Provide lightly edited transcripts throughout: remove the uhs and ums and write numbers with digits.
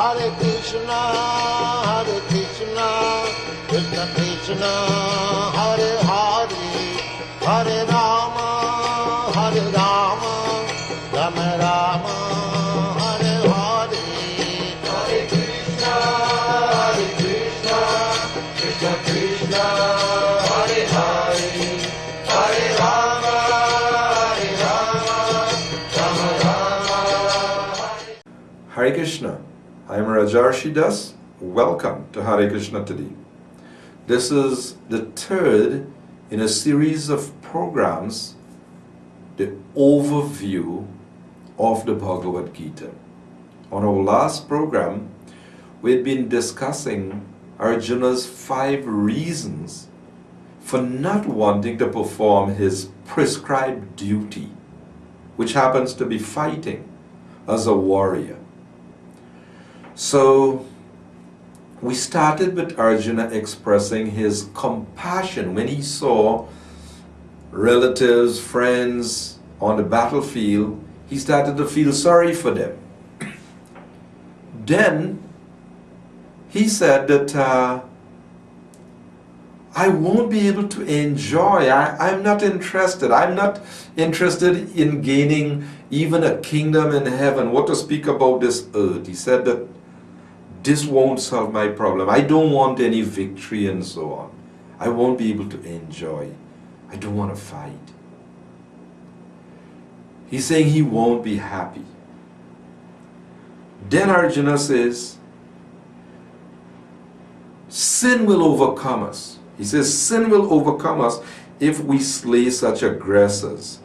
Hare Krishna, Krishna Krishna, Hare Hare, Hare Rama, Rama Rama, Hare Hare. Hare Krishna, Krishna Krishna, Hare Hare, Hare Rama, Rama Rama. Hare Krishna. I am Rajarsi Dasa. Welcome to Hare Krishna today. This is the third in a series of programs, the overview of the Bhagavad Gita. On our last program, we had been discussing Arjuna's 5 reasons for not wanting to perform his prescribed duty, which happens to be fighting as a warrior. So we started with Arjuna expressing his compassion when he saw relatives, friends on the battlefield. He started to feel sorry for them. Then he said that I won't be able to enjoy. I'm not interested. I'm not interested in gaining even a kingdom in heaven. What to speak about this earth? He said that this won't solve my problem. I don't want any victory and so on. I won't be able to enjoy. I don't want to fight. He's saying he won't be happy. Then Arjuna says, sin will overcome us. He says, sin will overcome us if we slay such aggressors.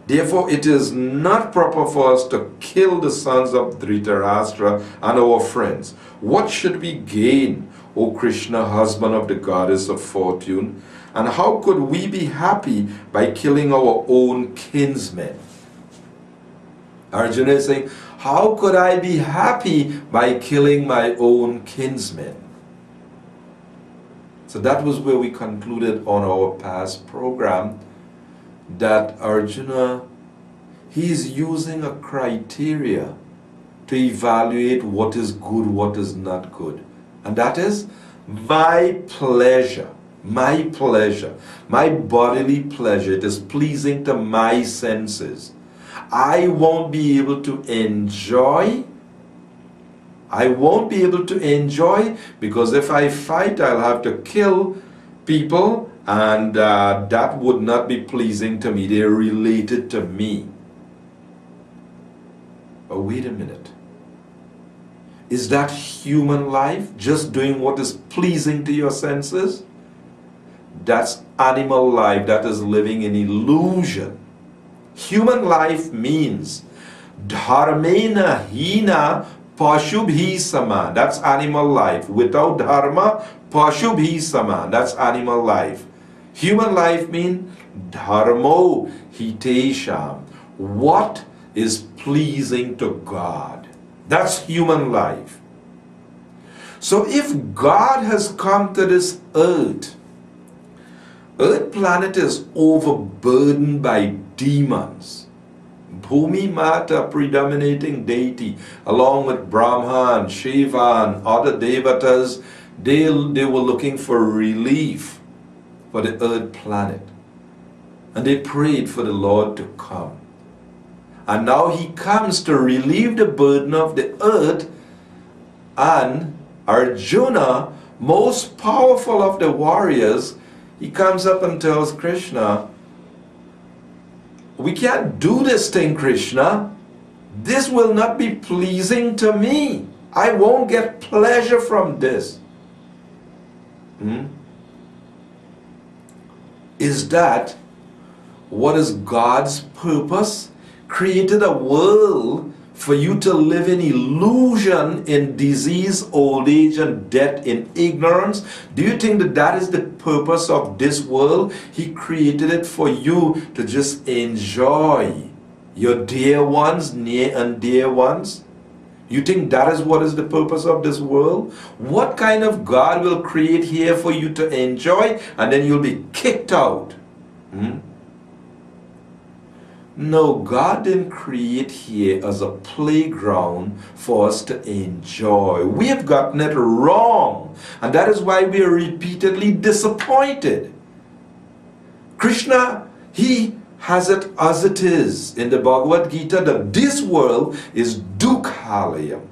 Therefore, it is not proper for us to kill the sons of Dhritarashtra and our friends. What should we gain, O Krishna, husband of the goddess of fortune? And how could we be happy by killing our own kinsmen? Arjuna is saying, how could I be happy by killing my own kinsmen? So that was where we concluded on our past program, that Arjuna, he is using a criteria to evaluate what is good, what is not good. And that is my pleasure, my bodily pleasure. It is pleasing to my senses. I won't be able to enjoy. Because if I fight, I'll have to kill people, and that would not be pleasing to me. They're related to me. But wait a minute. Is that human life, just doing what is pleasing to your senses? That's animal life. That is living in illusion. Human life means dharmena hina pashubhi sama. That's animal life. Without dharma, pashubhi sama. That's animal life. Human life means dharmo hitesham. What is pleasing to God? That's human life. So if God has come to this earth planet is overburdened by demons. Bhumi Mata, predominating deity, along with Brahma and Shiva and other devatas, they were looking for relief for the earth planet. And they prayed for the Lord to come. And now he comes to relieve the burden of the earth, and Arjuna, most powerful of the warriors, he comes up and tells Krishna, we can't do this thing, Krishna. This will not be pleasing to me. I won't get pleasure from this. Is that what is God's purpose? Created a world for you to live in illusion, in disease, old age, and death, in ignorance. Do you think that that is the purpose of this world? He created it for you to just enjoy your dear ones, near and dear ones. You think that is what is the purpose of this world? What kind of God will create here for you to enjoy, and then you'll be kicked out? No, God didn't create here as a playground for us to enjoy. We have gotten it wrong, and that is why we are repeatedly disappointed. Krishna, he has it as it is in the Bhagavad Gita that this world is dukhalayam.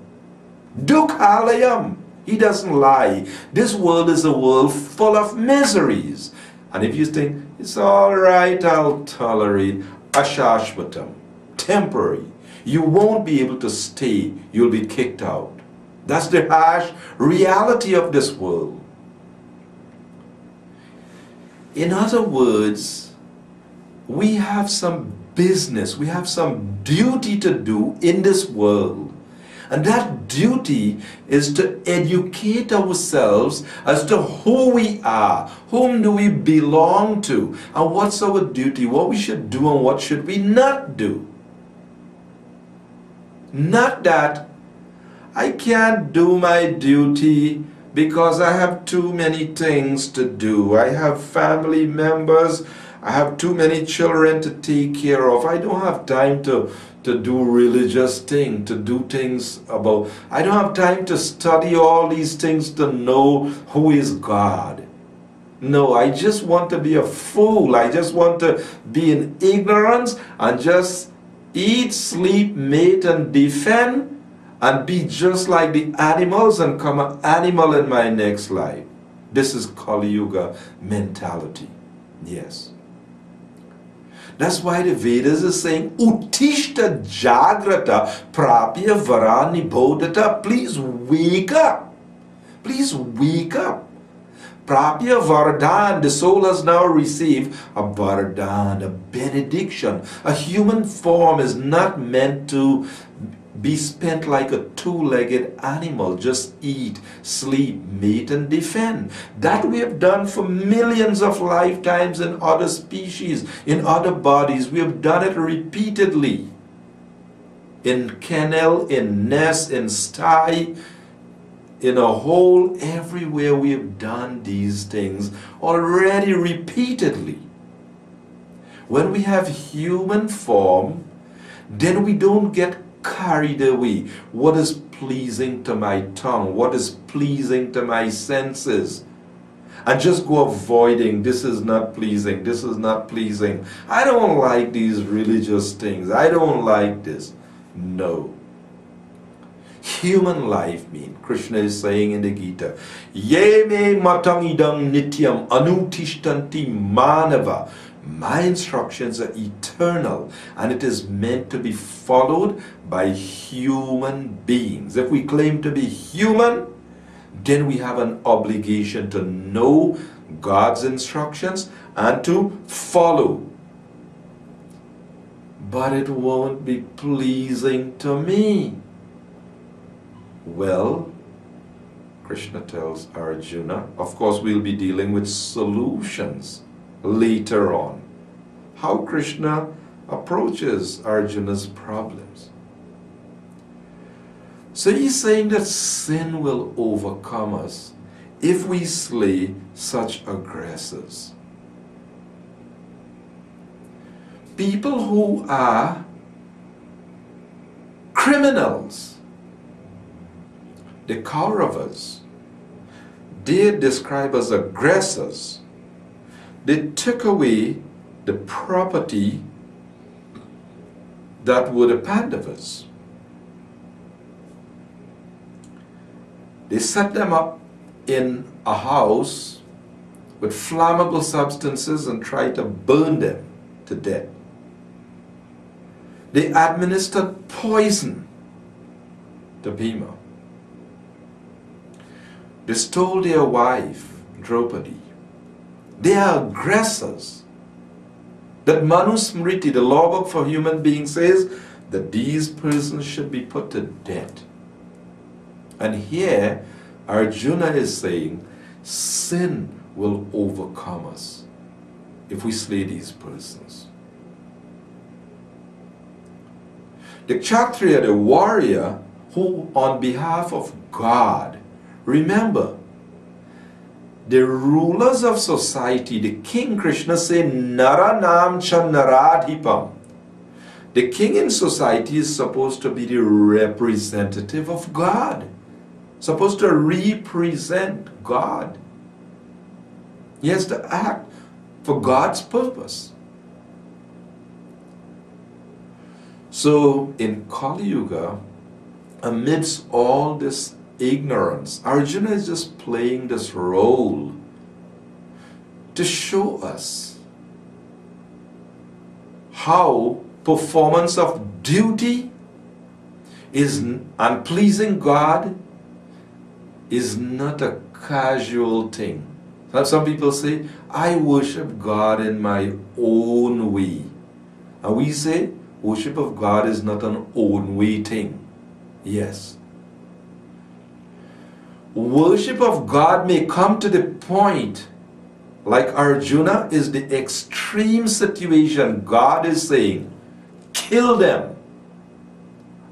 Dukhalayam. He doesn't lie. This world is a world full of miseries. And if you think, it's all right, I'll tolerate, ashashvatam, temporary. You won't be able to stay. You'll be kicked out. That's the harsh reality of this world. In other words, we have some business, we have some duty to do in this world. And that duty is to educate ourselves as to who we are, whom do we belong to, and what's our duty, what we should do and what should we not do. Not that I can't do my duty because I have too many things to do. I have family members, I have too many children to take care of. I don't have time to do religious things, to do things about. I don't have time to study all these things to know who is God. No, I just want to be a fool. I just want to be in ignorance and just eat, sleep, mate, and defend and be just like the animals and become an animal in my next life. This is Kali Yuga mentality. Yes. That's why the Vedas is saying, Uttishta Jagrata Prapya Varani Bodhata. Please wake up. Please wake up. Prapya Vardhan, the soul has now received a Vardhan, a benediction. A human form is not meant to be spent like a two-legged animal. Just eat, sleep, mate, and defend. That we have done for millions of lifetimes in other species, in other bodies. We have done it repeatedly. In kennel, in nest, in sty, in a hole, everywhere we have done these things already repeatedly. When we have human form, then we don't get carried away. What is pleasing to my tongue? What is pleasing to my senses? And just go avoiding, this is not pleasing, this is not pleasing. I don't like these religious things. I don't like this. No. Human life means, Krishna is saying in the Gita, Ye me matang idam nityam anutishtanti manava. My instructions are eternal, and it is meant to be followed by human beings. If we claim to be human, then we have an obligation to know God's instructions and to follow. But it won't be pleasing to me. Well, Krishna tells Arjuna, of course we'll be dealing with solutions later on. How Krishna approaches Arjuna's problems. So he's saying that sin will overcome us if we slay such aggressors. People who are criminals, the Kauravas, they describe as aggressors. They took away the property that were the Pandavas. They set them up in a house with flammable substances and tried to burn them to death. They administered poison to Bhima. They stole their wife, Draupadi. They are aggressors. That Manu Smriti, the law book for human beings, says that these persons should be put to death. And here, Arjuna is saying, sin will overcome us if we slay these persons. The Kshatriya, the warrior, who on behalf of God, remember, the rulers of society, the King Krishna say, Naranam cha naradhipam. The king in society is supposed to be the representative of God, supposed to represent God. He has to act for God's purpose. So in Kali Yuga, amidst all this ignorance, Arjuna is just playing this role to show us how performance of duty and pleasing God is not a casual thing. Some people say, I worship God in my own way. And we say, worship of God is not an own way thing. Yes. Worship of God may come to the point, like Arjuna is the extreme situation. God is saying, kill them.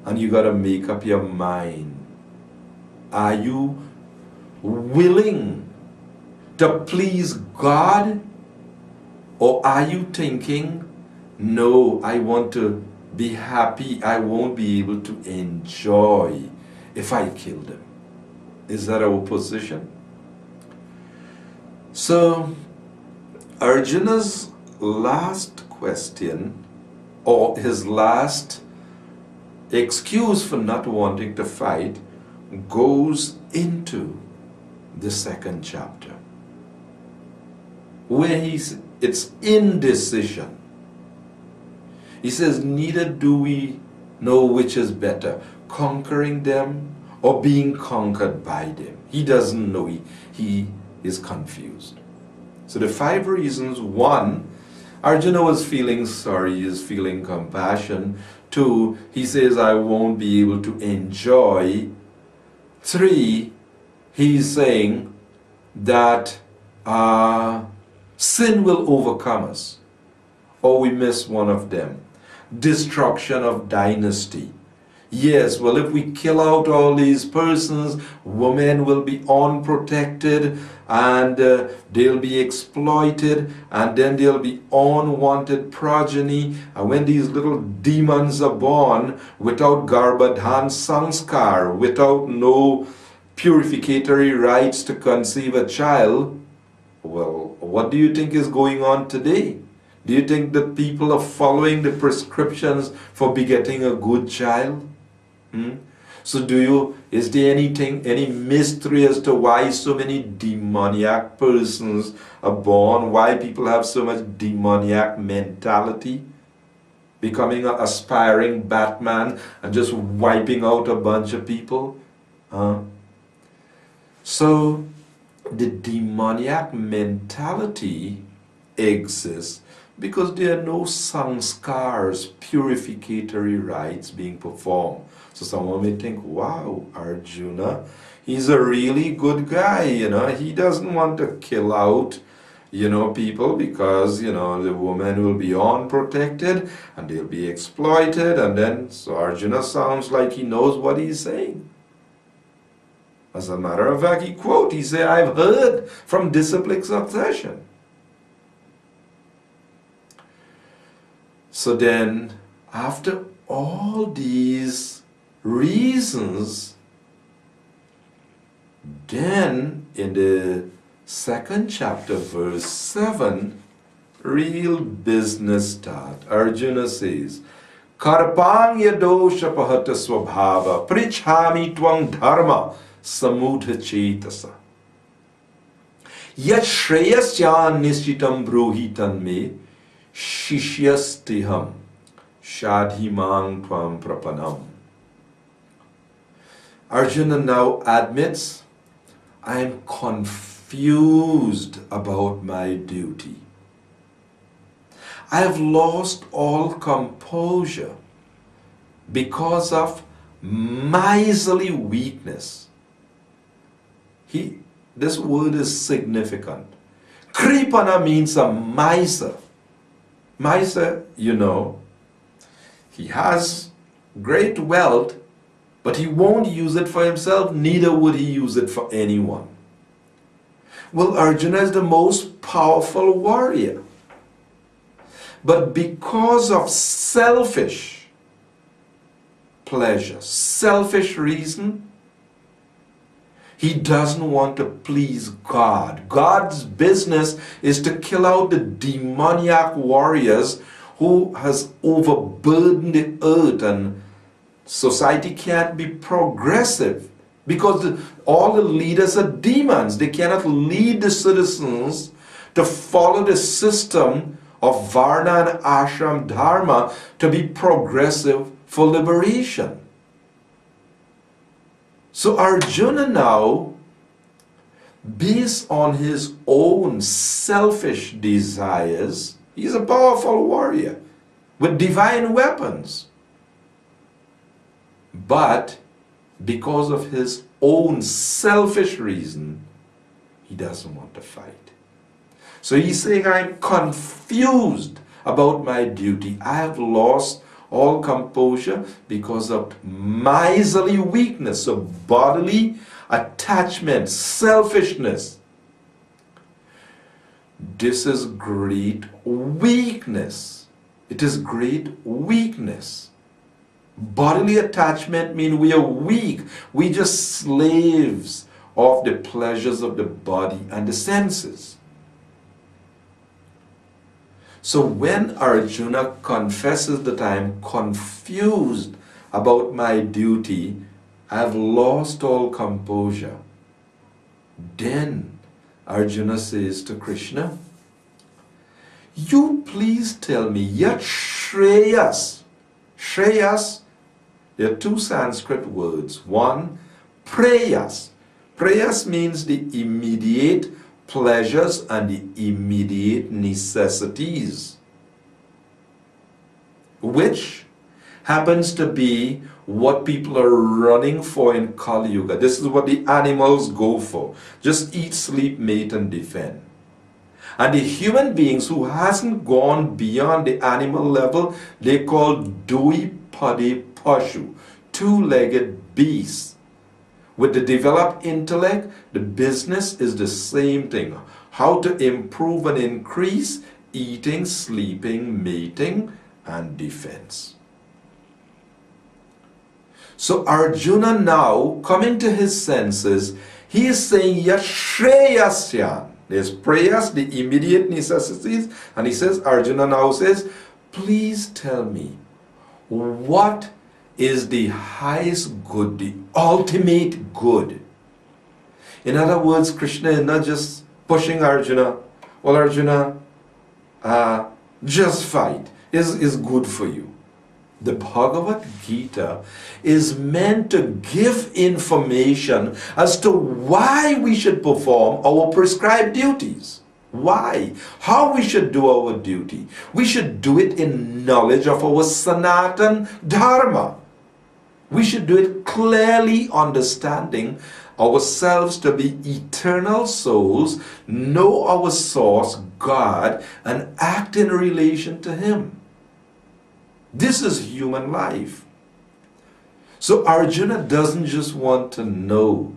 And you got to make up your mind. Are you willing to please God? Or are you thinking, no, I want to be happy. I won't be able to enjoy if I kill them. Is that our position? So, Arjuna's last question, or his last excuse for not wanting to fight, goes into the second chapter, where it's indecision. He says, neither do we know which is better, conquering them or being conquered by them. He doesn't know. He is confused. So the 5 reasons: 1, Arjuna was feeling sorry, he is feeling compassion. 2, he says, I won't be able to enjoy. 3, he's saying that sin will overcome us. Or we miss one of them. Destruction of dynasty. Yes, well, if we kill out all these persons, women will be unprotected and they'll be exploited, and then there'll be unwanted progeny. And when these little demons are born without Garbhadhan Sanskar, without no purificatory rites to conceive a child, well, what do you think is going on today? Do you think that people are following the prescriptions for begetting a good child? So is there any mystery as to why so many demoniac persons are born? Why people have so much demoniac mentality? Becoming an aspiring Batman and just wiping out a bunch of people? So the demoniac mentality exists because there are no sanskars, purificatory rites being performed. So someone may think, wow, Arjuna, he's a really good guy, he doesn't want to kill out, people because, the woman will be unprotected and they'll be exploited, and then, so Arjuna sounds like he knows what he's saying. As a matter of fact, he said, I've heard from disciplic succession. So then, after all these reasons, then in the second chapter, verse 7, real business start. Arjuna says, Karpanya dosha pahata swabhava prichhami twang dharma samudha chetasa yat shreyasya nishchitam bruhitan me Shishyastiham Shadhimang Tvam Prapanam. Arjuna now admits, I am confused about my duty. I have lost all composure because of miserly weakness. This word is significant. Kripana means a miser. Miser, he has great wealth, but he won't use it for himself, neither would he use it for anyone. Well, Arjuna is the most powerful warrior. But because of selfish pleasure, selfish reason, he doesn't want to please God. God's business is to kill out the demoniac warriors who has overburdened the earth, and society can't be progressive because all the leaders are demons. They cannot lead the citizens to follow the system of Varna and Ashram Dharma to be progressive for liberation. So Arjuna now, based on his own selfish desires, he's a powerful warrior with divine weapons. But because of his own selfish reason, he doesn't want to fight. So he's saying, I'm confused about my duty. I have lost all composure because of miserly weakness, so bodily attachment, selfishness. This is great weakness. It is great weakness. Bodily attachment means we are weak. We just slaves of the pleasures of the body and the senses. So when Arjuna confesses that I am confused about my duty, I have lost all composure, then Arjuna says to Krishna, you please tell me, yet Shreyas. Shreyas, there are two Sanskrit words. One, prayas. Prayas means the immediate pleasures and the immediate necessities, which happens to be what people are running for in Kali Yuga. This is what the animals go for. Just eat, sleep, mate, and defend. And the human beings who hasn't gone beyond the animal level, they call Dui Padi Pashu, two-legged beasts. With the developed intellect, the business is the same thing. How to improve and increase eating, sleeping, mating, and defense. So Arjuna now, coming to his senses, he is saying, Yashreyasyan. There's prayers, the immediate necessities, and he says, Arjuna now says, please tell me, what is the highest good, the ultimate good? In other words, Krishna is not just pushing Arjuna. Well, Arjuna, just fight is good for you. The Bhagavad Gita is meant to give information as to why we should perform our prescribed duties. Why? How we should do our duty. We should do it in knowledge of our Sanatan Dharma. We should do it clearly understanding ourselves to be eternal souls, know our source, God, and act in relation to Him. This is human life. So Arjuna doesn't just want to know,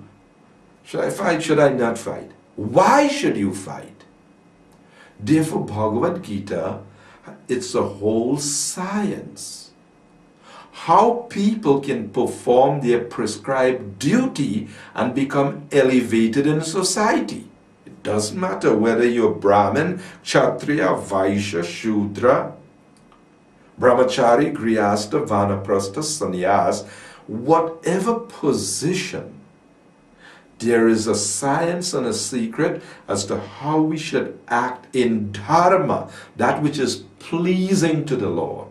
should I fight, should I not fight? Why should you fight? Therefore, Bhagavad Gita, it's a whole science. How people can perform their prescribed duty and become elevated in society. It doesn't matter whether you're Brahmin, Kshatriya, Vaishya, Shudra, Brahmachari, Grihastha, Vanaprastha, Sannyas, whatever position, there is a science and a secret as to how we should act in dharma, that which is pleasing to the Lord.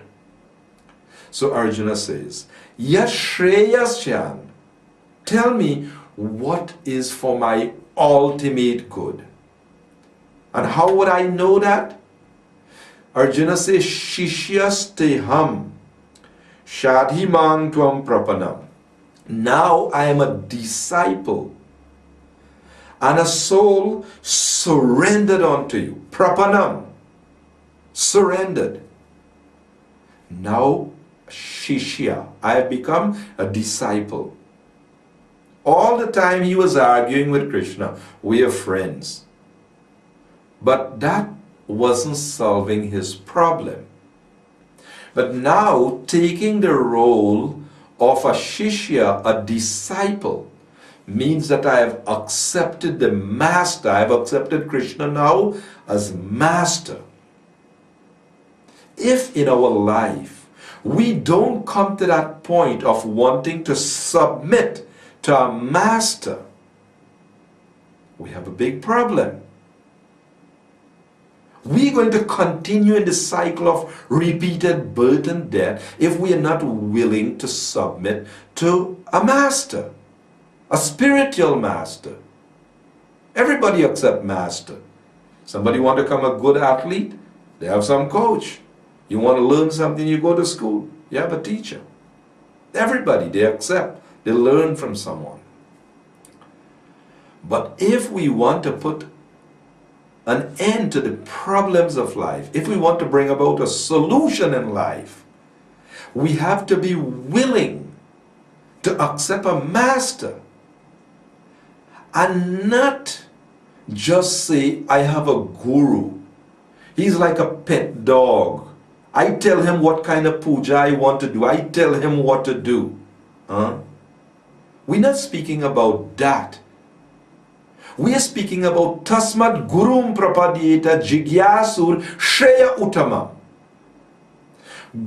So Arjuna says, Yashreyasyan, tell me what is for my ultimate good. And how would I know that? Arjuna says, Shishyasteham Shadhimang Tvam Prapanam. Now I am a disciple and a soul surrendered unto you. Prapanam, surrendered. Now Shishya, I have become a disciple. All the time he was arguing with Krishna. We are friends. But that wasn't solving his problem. But now, taking the role of a shishya, a disciple, means that I have accepted the master. I have accepted Krishna now as master. If in our life we don't come to that point of wanting to submit to our master, we have a big problem. We're going to continue in the cycle of repeated birth and death if we are not willing to submit to a master, a spiritual master. Everybody accept master. Somebody want to become a good athlete? They have some coach. You want to learn something, you go to school. You have a teacher. Everybody, they accept. They learn from someone. But if we want to put an end to the problems of life, if we want to bring about a solution in life, we have to be willing to accept a master and not just say, I have a guru. He's like a pet dog. I tell him what kind of puja I want to do. I tell him what to do. We're not speaking about that. We are speaking about Tasmat Gurum Prapadyeta Jigyasur Shreya Uttamam.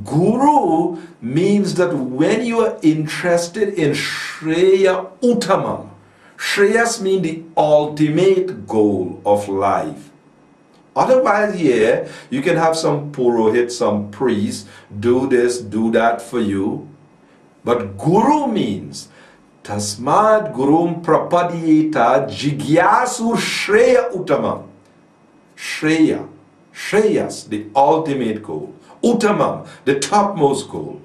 Guru means that when you are interested in Shreya Uttamam, Shreyas means the ultimate goal of life. Otherwise, yeah, you can have some purohit, some priest, do this, do that for you. But Guru means Tasmad Gurum Prapadyeta Jigyasur Shreya Uttamam. Shreya, Shreyas, the ultimate goal. Uttamam, the topmost goal.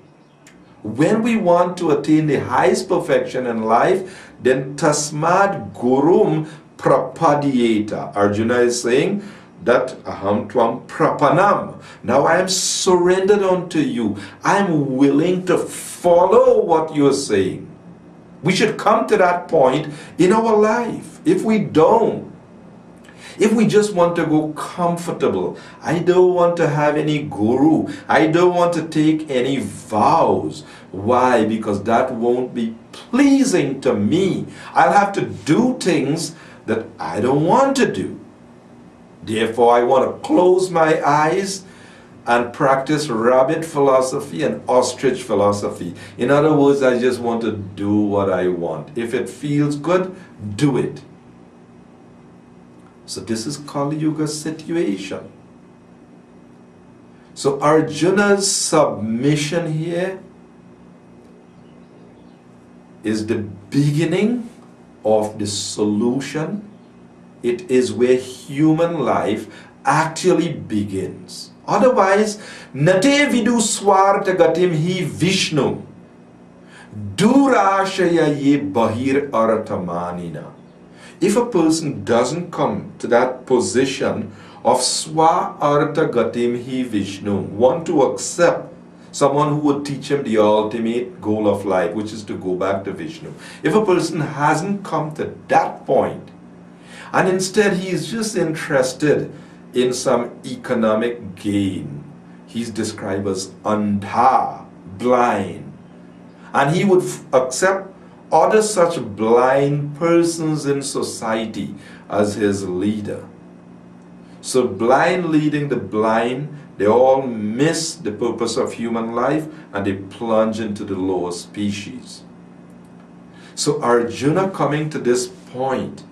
When we want to attain the highest perfection in life, then Tasmad Gurum Prapadyeta. Arjuna is saying that Aham Tvam Prapanam. Now I am surrendered unto you. I am willing to follow what you are saying. We should come to that point in our life. If we don't, if we just want to go comfortable, I don't want to have any guru, I don't want to take any vows. Why? Because that won't be pleasing to me. I'll have to do things that I don't want to do. Therefore, I want to close my eyes and practice rabbit philosophy and ostrich philosophy. In other words, I just want to do what I want. If it feels good, do it. So this is Kali Yuga situation. So Arjuna's submission here is the beginning of the solution. It is where human life actually begins. Otherwise, nate vidu swarta gatim hi Vishnu durashaya ye bahir aratamanina. If a person doesn't come to that position of swa arta gatim hi Vishnu, want to accept someone who would teach him the ultimate goal of life, which is to go back to Vishnu. If a person hasn't come to that point, and instead he is just interested in some economic gain, he's described as andha, blind, and he would accept other such blind persons in society as his leader. So blind leading the blind, they all miss the purpose of human life and they plunge into the lower species. So Arjuna coming to this point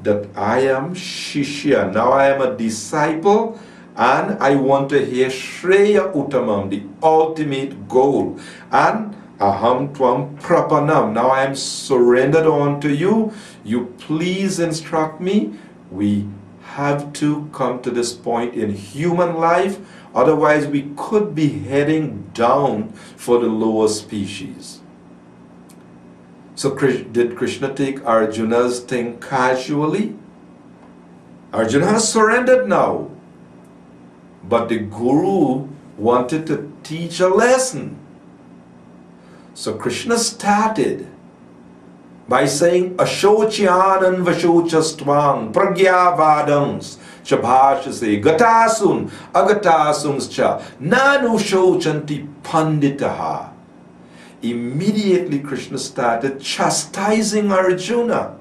that I am Shishya, now I am a disciple and I want to hear Shreya Uttamam, the ultimate goal, and Aham Tvam Prapanam, now I am surrendered unto you, you please instruct me. We have to come to this point in human life, otherwise we could be heading down for the lower species. So did Krishna take Arjuna's thing casually? Arjuna has surrendered now. But the Guru wanted to teach a lesson. So Krishna started by saying Ashocyanan Vashochastvang Pragyavadams Chabhashase Gatasun Agatasums Cha Nanu Shochanti Panditaha. Immediately Krishna started chastising Arjuna.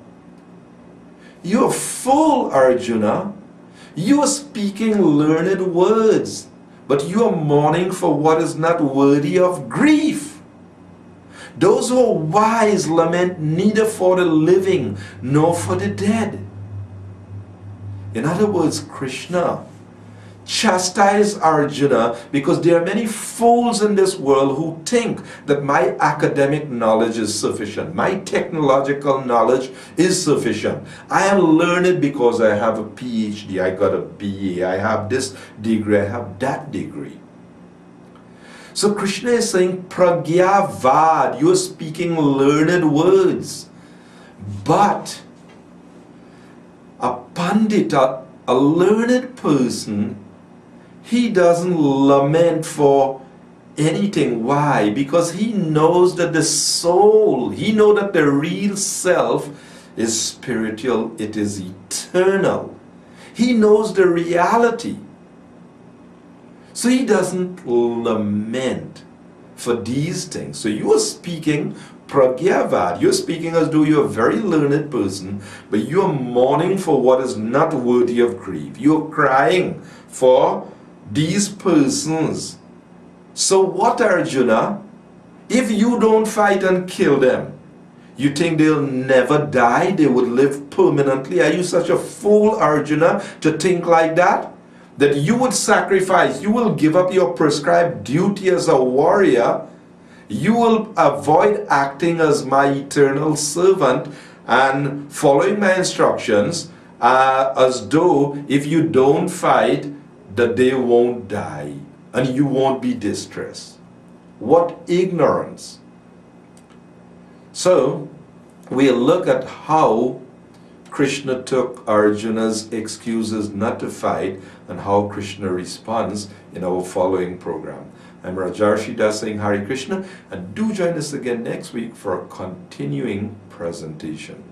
You're full, Arjuna. You are speaking learned words, but you are mourning for what is not worthy of grief. Those who are wise lament neither for the living nor for the dead. In other words, Krishna chastised Arjuna because there are many fools in this world who think that my academic knowledge is sufficient, my technological knowledge is sufficient. I am learned because I have a PhD, I got a BA, I have this degree, I have that degree. So Krishna is saying, Pragyavad, you are speaking learned words. But a pandita, a learned person, he doesn't lament for anything. Why? Because he knows that the soul, he knows that the real self is spiritual, it is eternal. He knows the reality. So he doesn't lament for these things. So you are speaking pragyavad. You're speaking as though you're a very learned person, but you're mourning for what is not worthy of grief. You're crying for these persons. So what, Arjuna? If you don't fight and kill them, you think they'll never die? They would live permanently? Are you such a fool, Arjuna, to think like that? That you would sacrifice, you will give up your prescribed duty as a warrior, you will avoid acting as my eternal servant and following my instructions as though if you don't fight, that they won't die and you won't be distressed. What ignorance! So, we'll look at how Krishna took Arjuna's excuses not to fight and how Krishna responds in our following program. I'm Rajarsi Dasa saying Hare Krishna, and do join us again next week for a continuing presentation.